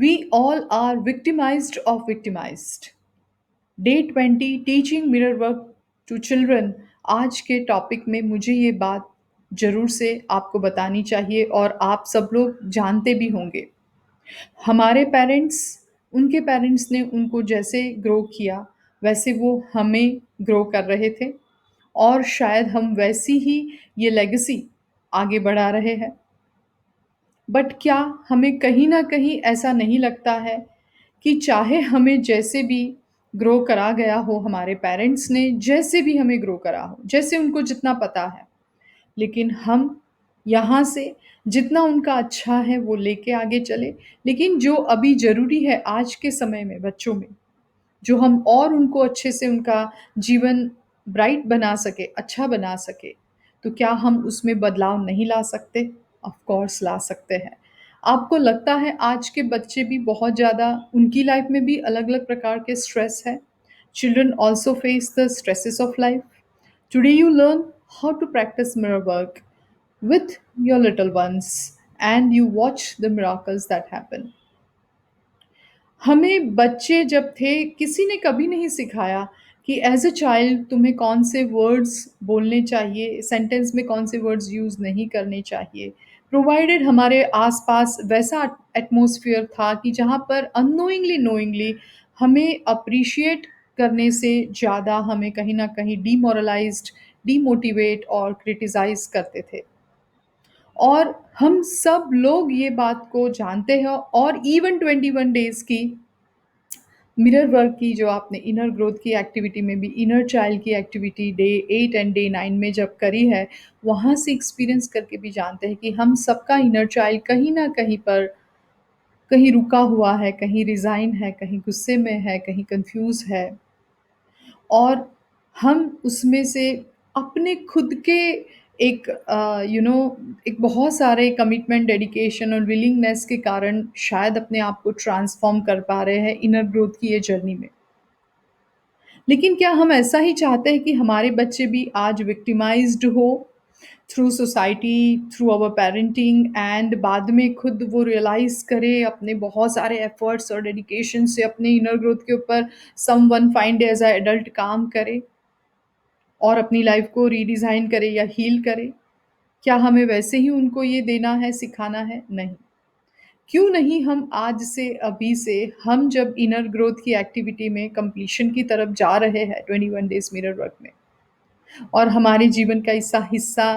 We all are victimized of victimized. Day 20 teaching mirror work to children. आज के topic में मुझे ये बात ज़रूर से आपको बतानी चाहिए और आप सब लोग जानते भी होंगे। हमारे पेरेंट्स, उनके पेरेंट्स ने उनको जैसे ग्रो किया, वैसे वो हमें ग्रो कर रहे थे और शायद हम वैसी ही ये लेगेसी आगे बढ़ा रहे हैं। बट क्या हमें कहीं न कहीं ऐसा नहीं लगता है कि चाहे हमें जैसे भी ग्रो करा गया हो, हमारे पेरेंट्स ने जैसे भी हमें ग्रो करा हो, जैसे उनको जितना पता है, लेकिन हम यहाँ से जितना उनका अच्छा है वो लेके आगे चले। लेकिन जो अभी ज़रूरी है आज के समय में बच्चों में, जो हम और उनको अच्छे से उनका जीवन ब्राइट बना सके, अच्छा बना सके, तो क्या हम उसमें बदलाव नहीं ला सकते? ऑफ़ कोर्स ला सकते हैं। आपको लगता है आज के बच्चे भी बहुत ज़्यादा उनकी लाइफ़ में भी अलग-अलग प्रकार के स्ट्रेस है। Children also face the stresses of life. Today you learn how to practice mirror work with your little ones and you watch the miracles that happen. हमें बच्चे जब थे किसी ने कभी नहीं सिखाया कि एज़ अ चाइल्ड तुम्हें कौन से वर्ड्स बोलने चाहिए, सेंटेंस में कौन से वर्ड्स यूज़ नहीं करने चाहिए। प्रोवाइडेड हमारे आस-पास वैसा एटमॉस्फेयर था कि जहाँ पर अननोइंगली नोइंगली हमें एप्रिशिएट करने से ज़्यादा हमें कहीं न कहीं डिमोरलाइज़्ड, डिमोटिवेट और क्रिटिसाइज़ करते थे। और हम सब लोग ये बात को जानते हैं और इवन 21 डेज़ की मिरर वर्क की जो आपने इनर ग्रोथ की एक्टिविटी में भी इनर चाइल्ड की एक्टिविटी डे 8 एंड डे 9 में जब करी है, वहाँ से एक्सपीरियंस करके भी जानते हैं कि हम सबका इनर चाइल्ड कहीं न कहीं पर कहीं रुका हुआ है, कहीं रिज़ाइन है, कहीं गुस्से में है, कहीं कन्फ्यूज़ है। और हम उसमें से अपने खुद के एक एक बहुत सारे कमिटमेंट, डेडिकेशन और विलिंगनेस के कारण शायद अपने आप को ट्रांसफ़ॉर्म कर पा रहे हैं इनर ग्रोथ की ये जर्नी में। लेकिन क्या हम ऐसा ही चाहते हैं कि हमारे बच्चे भी आज विक्टिमाइज़्ड हो through society, through our parenting and बाद में खुद वो रियलाइज़ करे अपने बहुत सारे एफ़र्ट्स और डेडिकेशन से अपने इनर ग्रोथ के ऊपर someone find as a adult काम करे और अपनी लाइफ़ को रीडिज़ाइन करे या हील करे? क्या हमें वैसे ही उनको ये देना है, सिखाना है? नहीं। क्यों नहीं हम आज से अभी से हम जब इनर ग्रोथ की एक्टिविटी में कंप्लीशन की तरफ जा रहे हैं 21 डेज़ मिरर वर्क में और हमारे जीवन का हिस्सा हिस्सा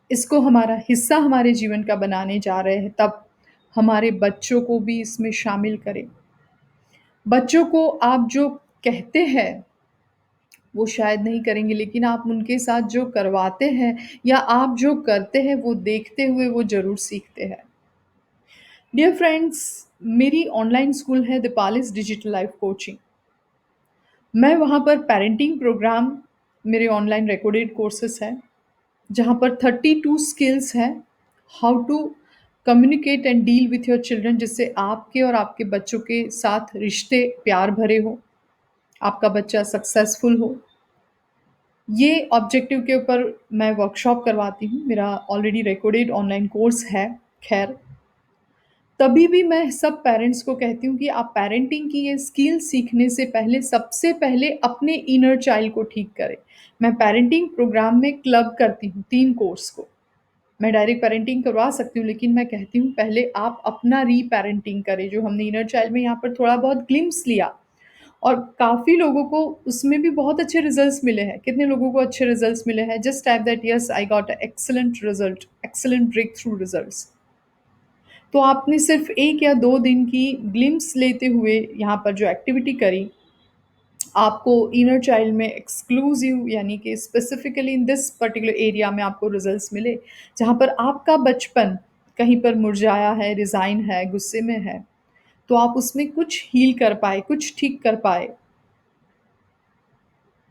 इसको हमारा हिस्सा हमारे जीवन का बनाने जा रहे हैं, तब हमारे बच्चों को भी इसमें शामिल करें। बच्चों को आप जो कहते हैं, वो शायद नहीं करेंगे, लेकिन आप उनके साथ जो करवाते हैं या आप जो करते हैं, वो देखते हुए वो ज़रूर सीखते हैं। डियर फ्रेंड्स, मेरी ऑनलाइन स्कूल है दीपालिस डिजिटल लाइफ कोचिंग। मैं वहाँ पर पेरेंटिंग प्रोग्राम मेरे ऑनलाइन रिकॉर्डेड कोर्सेज़ हैं, जहाँ पर 32 स्किल्स हैं, how to communicate and deal with your children जिससे आपके और आपके बच्चों के साथ रिश्ते प्यार भरे हों, आपका बच्चा सक्सेसफुल हो। ये ऑब्जेक्टिव के ऊपर मैं वर्कशॉप करवाती हूँ, मेरा ऑलरेडी रिकॉर्डेड ऑनलाइन कोर्स है, ख़ैर। तभी भी मैं सब पेरेंट्स को कहती हूँ कि आप पेरेंटिंग की ये स्किल सीखने से पहले सबसे पहले अपने इनर चाइल्ड को ठीक करें। मैं पेरेंटिंग प्रोग्राम में क्लब करती हूँ 3 कोर्स को। मैं डायरेक्ट पेरेंटिंग करवा सकती हूँ, लेकिन मैं कहती हूँ पहले आप अपना री-पेरेंटिंग करें, जो हमने इनर चाइल्ड में यहाँ पर थोड़ा बहुत ग्लिम्प्स लिया और काफ़ी लोगों को उसमें भी बहुत अच्छे रिज़ल्ट्स मिले हैं। कितने लोगों को अच्छे रिज़ल्ट्स मिले हैं? Just type that yes I got a excellent result, excellent break through results. तो आपने सिर्फ़ 1 या 2 दिन की ग्लिम्प्स लेते हुए यहाँ पर जो एक्टिविटी करी, आपको इनर चाइल्ड में एक्सक्लूसिव यानी कि specifically in this particular area में आपको रिजल्ट्स मिले, जहाँ पर आपका बचपन कहीं पर मुरझाया है, रिज़ाइन है, गुस्से में है, तो आप उसमें कुछ हील कर पाए, कुछ ठीक कर पाए।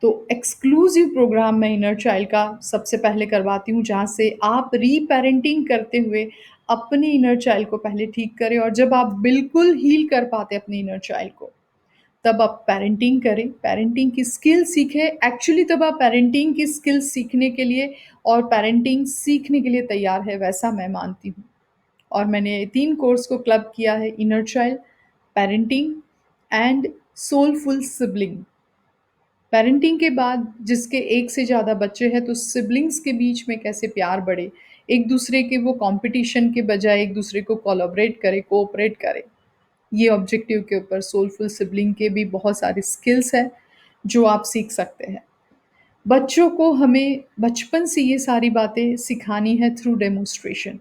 तो एक्सक्लूसिव प्रोग्राम मैं इनर चाइल्ड का सबसे पहले करवाती हूँ, जहाँ से आप री-पेरेंटिंग करते हुए अपने इनर चाइल्ड को पहले ठीक करें और जब आप बिल्कुल हील कर पाते अपने इनर चाइल्ड को, तब आप पेरेंटिंग करें, पेरेंटिंग की स्किल सीखें। एक्चुअली तब आप पेरेंटिंग की स्किल सीखने के लिए और पेरेंटिंग सीखने के लिए तैयार है, वैसा मैं मानती हूँ। और मैंने 3 कोर्स को क्लब किया है, inner child, parenting and soulful sibling. Parenting के बाद जिसके एक से ज़्यादा बच्चे हैं तो सिबलिंग्स के बीच में कैसे प्यार बढ़े, एक दूसरे के वो कंपटीशन के बजाय एक दूसरे को कोलैबोरेट करे, कोऑपरेट करे। ये ऑब्जेक्टिव के ऊपर सोलफुल सिबलिंग के भी बहुत सारे स्किल्स हैं जो आप सीख सकते हैं। बच्चों को हमें बचपन से ये सारी बातें सिखानी है थ्रू डेमोन्स्ट्रेशन।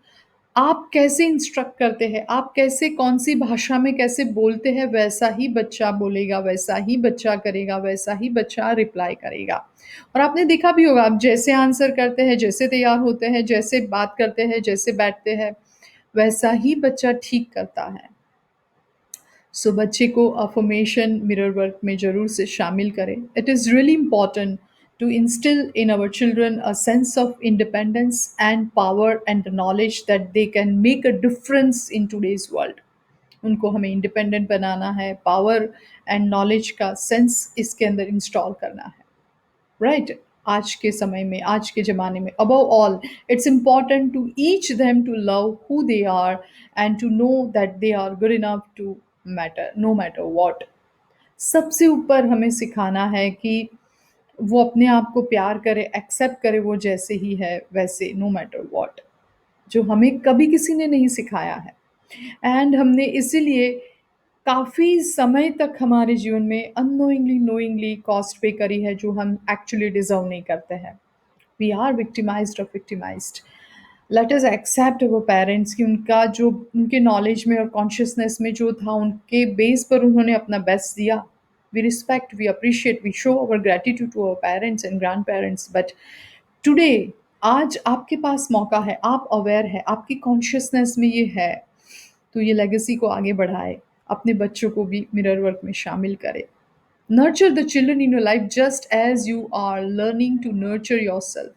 आप कैसे इंस्ट्रक्ट करते हैं, आप कैसे कौन-सी भाषा में कैसे बोलते हैं, वैसा ही बच्चा बोलेगा, वैसा ही बच्चा करेगा, वैसा ही बच्चा रिप्लाई करेगा। और आपने देखा भी होगा, आप जैसे आंसर करते हैं, जैसे तैयार होते हैं, जैसे बात करते हैं, जैसे बैठते हैं, वैसा ही बच्चा ठीक करता है। सो बच्चे को अफ़र्मेशन मिरर वर्क में ज़रूर से शामिल करें। It is really important to instill in our children a sense of independence and power and the knowledge that they can make a difference in today's world. उनको हमें इंडिपेंडेंट बनाना है, power and knowledge का sense इसके अंदर install करना है। Right? आज के समय में, आज के ज़माने में above all, it's important to each them to love who they are and to know that they are good enough to matter no matter what. सबसे ऊपर हमें सिखाना है कि वो अपने आप को प्यार करे, एक्सेप्ट करे वो जैसे ही है वैसे, नो मैटर व्हाट, जो हमें कभी किसी ने नहीं सिखाया है। एंड हमने इसीलिए काफ़ी समय तक हमारे जीवन में अननोइंगली नोइंगली कॉस्ट पे करी है जो हम एक्चुअली डिज़र्व नहीं करते हैं। वी आर विक्टिमाइज्ड और victimized. Let us accept our parents कि उनका जो उनके नॉलेज में और कॉन्शियसनेस में जो था उनके बेस पर उन्होंने अपना बेस्ट दिया। We respect, we appreciate, we show our gratitude to our parents and grandparents, but today, आज आपके पास मौका है, आप अवेयर है, आपकी कॉन्शियसनेस में ये है, तो ये लेगेसी को आगे बढ़ाए, अपने बच्चों को भी मिरर वर्क में शामिल करे। Nurture the children in your life just as you are learning to nurture yourself.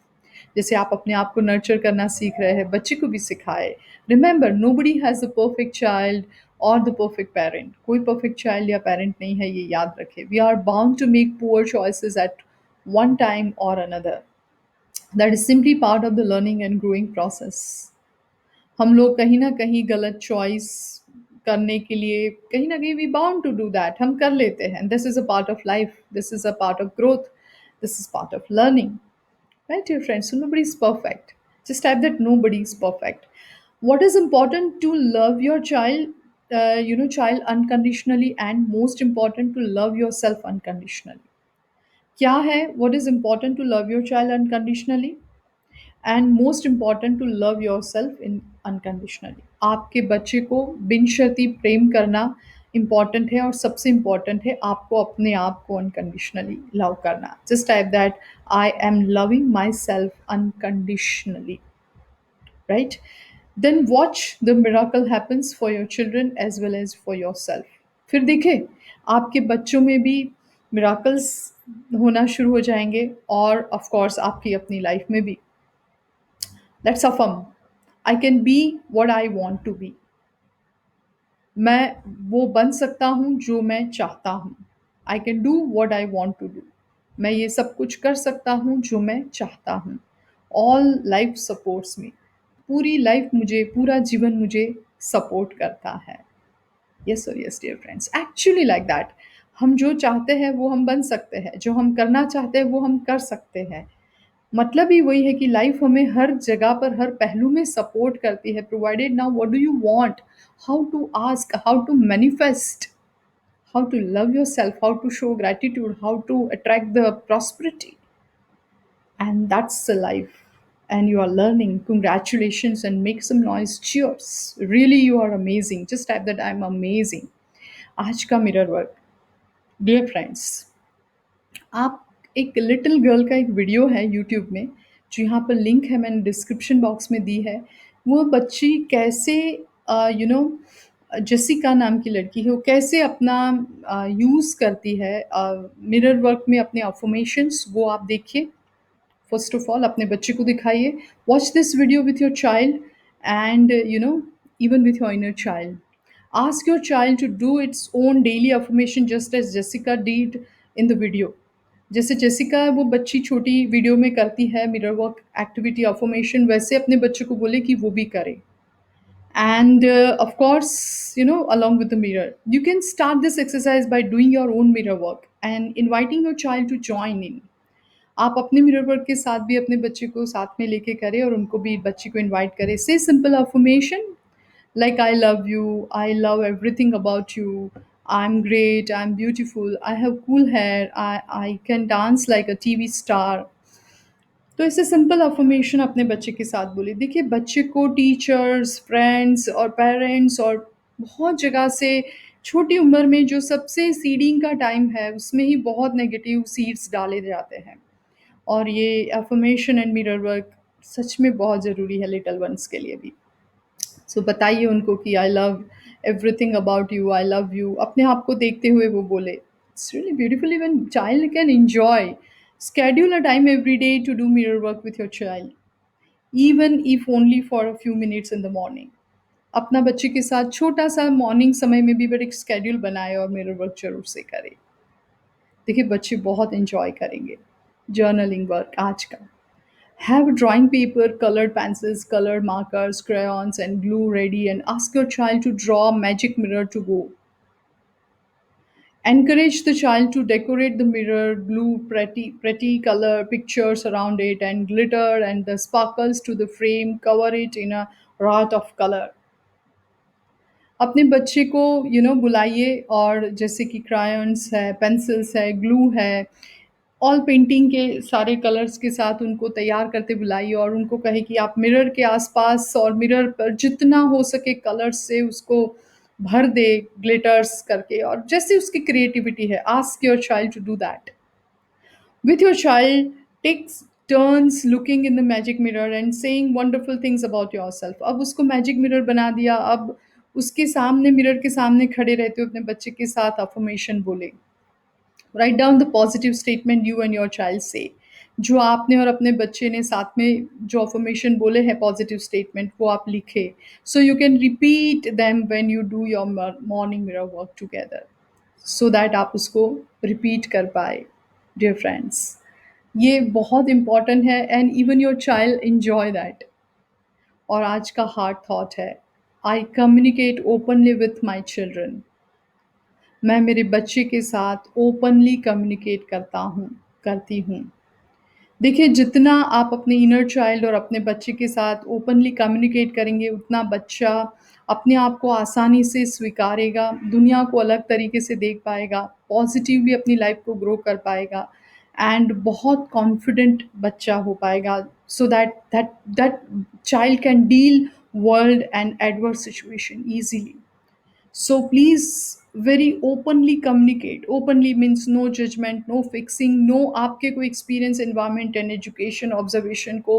जैसे आप अपने आप को नर्चर करना सीख रहे हैं, बच्चे को भी सिखाए। Remember, nobody has the perfect child और द परफेक्ट पेरेंट। कोई परफेक्ट चाइल्ड या पेरेंट नहीं है, ये याद रखें। We are bound to make poor choices at one time or another. That is simply part of the learning and growing process. हम लोग कहीं न कहीं गलत चॉइस करने के लिए कहीं न कहीं we bound to do that, हम कर लेते हैं। This is a part of life, this is a part of growth, this is part of learning. Right, dear friends? So nobody is perfect. Just type that nobody is perfect. What is important to love your child, child unconditionally, and most important to love yourself unconditionally. क्या है? What is important to love your child unconditionally? And most important to love yourself in unconditionally. आपके बच्चे को बिन शर्ती प्रेम करना important है और सबसे इम्पॉर्टेंट है आपको अपने आप को अनकंडीशनली लव करना। Just type that, I am loving myself unconditionally. Right? Then watch the miracle happens for your children as well as for yourself. फिर देखें, आपके बच्चों में भी मिराकल्स होना शुरू हो जाएंगे और ऑफ कोर्स आपकी अपनी लाइफ में भी। Let's affirm. I can be what I want to be. मैं वो बन सकता हूँ जो मैं चाहता हूँ। I can do what I want to do. मैं ये सब कुछ कर सकता हूँ जो मैं चाहता हूँ। All life supports me. पूरी लाइफ मुझे, पूरा जीवन मुझे सपोर्ट करता है। यस और yes dear friends, actually like that. हम जो चाहते हैं वो हम बन सकते हैं, जो हम करना चाहते हैं वो हम कर सकते हैं। मतलब ही वही है कि लाइफ हमें हर जगह पर, हर पहलू में सपोर्ट करती है। Provided now what do you want, how to ask, how to manifest, how to love yourself, how to show gratitude, how to attract the prosperity, and that's the life. And you are learning. Congratulations and make some noise. Cheers. Really, you are amazing. Just type that I'm amazing. आज का mirror work, dear friends, आप, एक little girl का एक video है YouTube में, जो यहाँ पर लिंक है मैंने डिस्क्रिप्शन बॉक्स में दी है। वो बच्ची कैसे, जेसिका नाम की लड़की है, वो कैसे अपना यूज़ करती है मिरर वर्क में अपने अफर्मेशंस, वो आप देखिए। फर्स्ट ऑफ ऑल अपने बच्चे को दिखाइए। Watch this video with your child and even with your inner child. Ask your child to do its own daily affirmation just as Jessica did in the video. जैसे Jessica वो बच्ची छोटी video में करती है मिरर वर्क एक्टिविटी अफर्मेशन, वैसे अपने बच्चे को बोले कि वो भी करे। And of course, along with the mirror, you can start this exercise by doing your own mirror work and inviting your child to join in. आप अपने मिरर वर्क के साथ भी अपने बच्चे को साथ में लेके करें और उनको भी बच्चे को इनवाइट करें। से simple affirmation like I love you, I love everything about you, I'm great, I'm beautiful, I have cool hair, I can dance like a TV star। तो ऐसे सिंपल अफ़र्मेशन अपने बच्चे के साथ बोलिए। देखिए बच्चे को टीचर्स, फ्रेंड्स और पेरेंट्स और बहुत जगह से छोटी उम्र में जो सबसे सीडिंग का टाइम है, उसमें ही बहुत नेगेटिव सीड्स डाले जाते हैं। और ये अफ़र्मेशन एंड मिरर वर्क सच में बहुत ज़रूरी है लिटिल वन्स के लिए भी। सो बताइए उनको कि I love everything about you, I love you, अपने आप को देखते हुए वो बोले। It's really beautiful even child can enjoy. Schedule a time every day to do mirror work with your child, even if only for a few minutes in the morning। अपना बच्चे के साथ छोटा-सा मॉर्निंग समय में भी बट एक schedule बनाएँ और मिरर वर्क ज़रूर से करें। देखिए बच्चे बहुत एन्जॉय करेंगे। जर्नलिंग वर्क आज का। Have a drawing paper, colored pencils, colored markers, crayons, and glue ready and ask your child to draw a magic mirror to go. Encourage the child to decorate the mirror, glue pretty color pictures around it, and glitter and the sparkles to the frame, cover it in a wrought of color। अपने बच्चे को बुलाइए और जैसे कि क्रायन्स है, pencils है, glue है, ऑल पेंटिंग के सारे कलर्स के साथ उनको तैयार करते बुलाइए और उनको कहें कि आप मिरर के आसपास और मिरर पर जितना हो सके कलर्स से उसको भर दे ग्लिटर्स करके और जैसे उसकी क्रिएटिविटी है। Ask your child to do that with your child। Take turns looking in the magic mirror and saying wonderful things about yourself। अब उसको मैजिक मिरर बना दिया, अब उसके सामने मिरर के सामने खड़े रहते हो अपने बच्चे के साथ अफर्मेशन बोले। Write down the positive statement you and your child से। जो आपने और अपने बच्चे ने साथ में जो अफर्मेशन बोले हैं पॉजिटिव स्टेटमेंट वो आप लिखे। So you can repeat them when you do your morning mirror work together so that आप उसको रिपीट कर पाए। डियर फ्रेंड्स, ये बहुत इम्पॉर्टेंट है and even your child enjoy that. और आज का हार्ट थॉट है, I communicate openly with my children. मैं मेरे बच्चे के साथ ओपनली कम्युनिकेट करती हूँ। देखिए जितना आप अपने इनर चाइल्ड और अपने बच्चे के साथ ओपनली कम्युनिकेट करेंगे उतना बच्चा अपने आप को आसानी से स्वीकारेगा, दुनिया को अलग तरीके से देख पाएगा, पॉजिटिवली अपनी लाइफ को ग्रो कर पाएगा एंड बहुत कॉन्फिडेंट बच्चा हो पाएगा। So that child can deal world and adverse situation easily. So please very openly communicate। Openly means no judgment, no fixing, no आपके कोई experience, environment and education observation को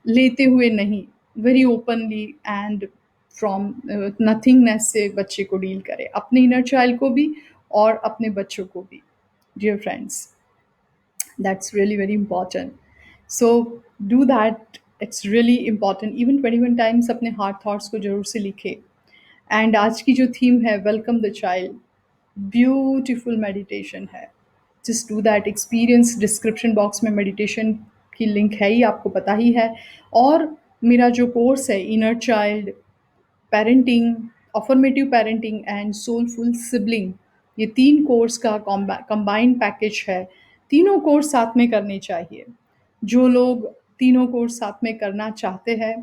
लेते हुए नहीं। Very openly and from nothingness से बच्चे को deal करें, अपने inner child को भी और अपने बच्चों को भी। Dear friends, that's really very important। So do that। It's really important। Even 21 times अपने heart thoughts को ज़रूर से लिखें। एंड आज की जो थीम है welcome the child, beautiful meditation है। Just do that experience. Description box में मेडिटेशन की लिंक है ही, आपको पता ही है। और मेरा जो कोर्स है inner child, parenting, affirmative parenting and soulful sibling, ये 3 कोर्स का कंबाइंड पैकेज है। तीनों कोर्स साथ में करने चाहिए। जो लोग तीनों कोर्स साथ में करना चाहते हैं,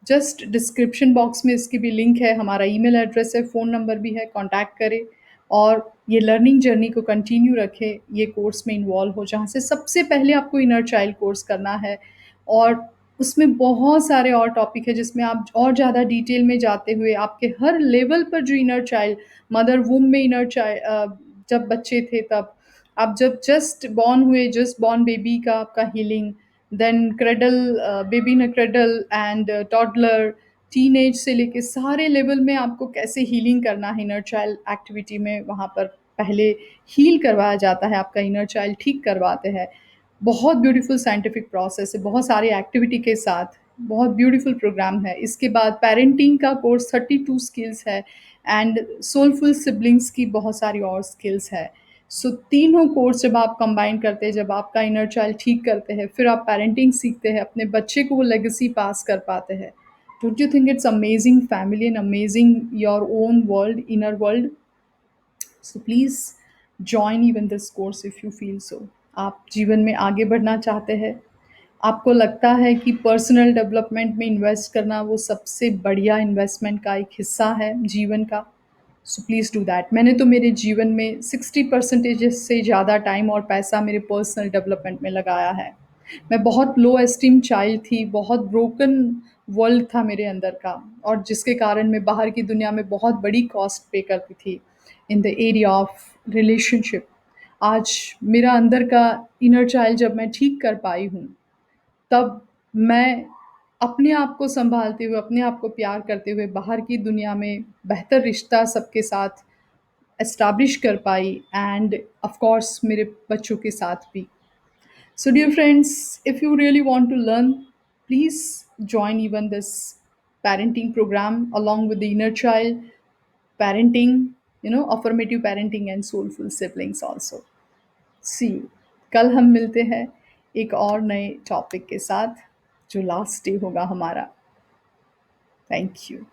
जस्ट डिस्क्रिप्शन बॉक्स में इसकी भी लिंक है, हमारा ईमेल एड्रेस है, फ़ोन नंबर भी है, कॉन्टैक्ट करें और ये लर्निंग जर्नी को कंटिन्यू रखें, ये कोर्स में इन्वॉल्व हो, जहाँ से सबसे पहले आपको इनर चाइल्ड कोर्स करना है। और उसमें बहुत सारे और टॉपिक है जिसमें आप और ज़्यादा डिटेल में जाते हुए आपके हर लेवल पर जो इनर चाइल्ड, मदर वूम में इनर चाइल्ड जब बच्चे थे तब, आप जब जस्ट बॉर्न हुए, जस्ट बॉर्न बेबी का आपका healing, then cradle, baby in a cradle and toddler, teenage से लेके सारे लेवल में आपको कैसे हीलिंग करना है इनर चाइल्ड एक्टिविटी में, वहाँ पर पहले हील करवाया जाता है, आपका इनर चाइल्ड ठीक करवाते हैं। बहुत ब्यूटीफुल साइंटिफिक प्रोसेस है, बहुत सारी एक्टिविटी के साथ बहुत ब्यूटीफुल प्रोग्राम है। इसके बाद पेरेंटिंग का कोर्स 32 स्किल्स है एंड सोलफुल सिबलिंग्स की बहुत सारी और स्किल्स है। सो तीनों कोर्स जब आप कंबाइन करते हैं, जब आपका इनर चाइल्ड ठीक करते हैं, फिर आप पेरेंटिंग सीखते हैं, अपने बच्चे को वो लेगेसी पास कर पाते हैं। Don't you think it's amazing family and amazing your own world, inner world? So please join even this course if you feel so. आप जीवन में आगे बढ़ना चाहते हैं, आपको लगता है कि पर्सनल डेवलपमेंट में इन्वेस्ट करना वो सबसे बढ़िया इन्वेस्टमेंट का एक हिस्सा है जीवन का, सो प्लीज़ डू दैट। मैंने तो मेरे जीवन में 60% से ज़्यादा टाइम और पैसा मेरे पर्सनल डेवलपमेंट में लगाया है। मैं बहुत लो एस्टीम चाइल्ड थी, बहुत ब्रोकन वर्ल्ड था मेरे अंदर का, और जिसके कारण मैं बाहर की दुनिया में बहुत बड़ी कॉस्ट पे करती थी in the area of relationship. आज मेरा अंदर का इनर चाइल्ड जब मैं ठीक कर पाई हूँ, तब मैं अपने आप को सँभालते हुए, अपने आप को प्यार करते हुए बाहर की दुनिया में बेहतर रिश्ता सबके साथ एस्टैब्लिश कर पाई, एंड ऑफ़ कोर्स मेरे बच्चों के साथ भी। So, dear friends, if you really want to learn, please join even this parenting program along with the inner child parenting, affirmative parenting and soulful siblings also. See you. कल हम मिलते हैं एक और नए टॉपिक के साथ, जो लास्ट डे होगा हमारा। Thank you.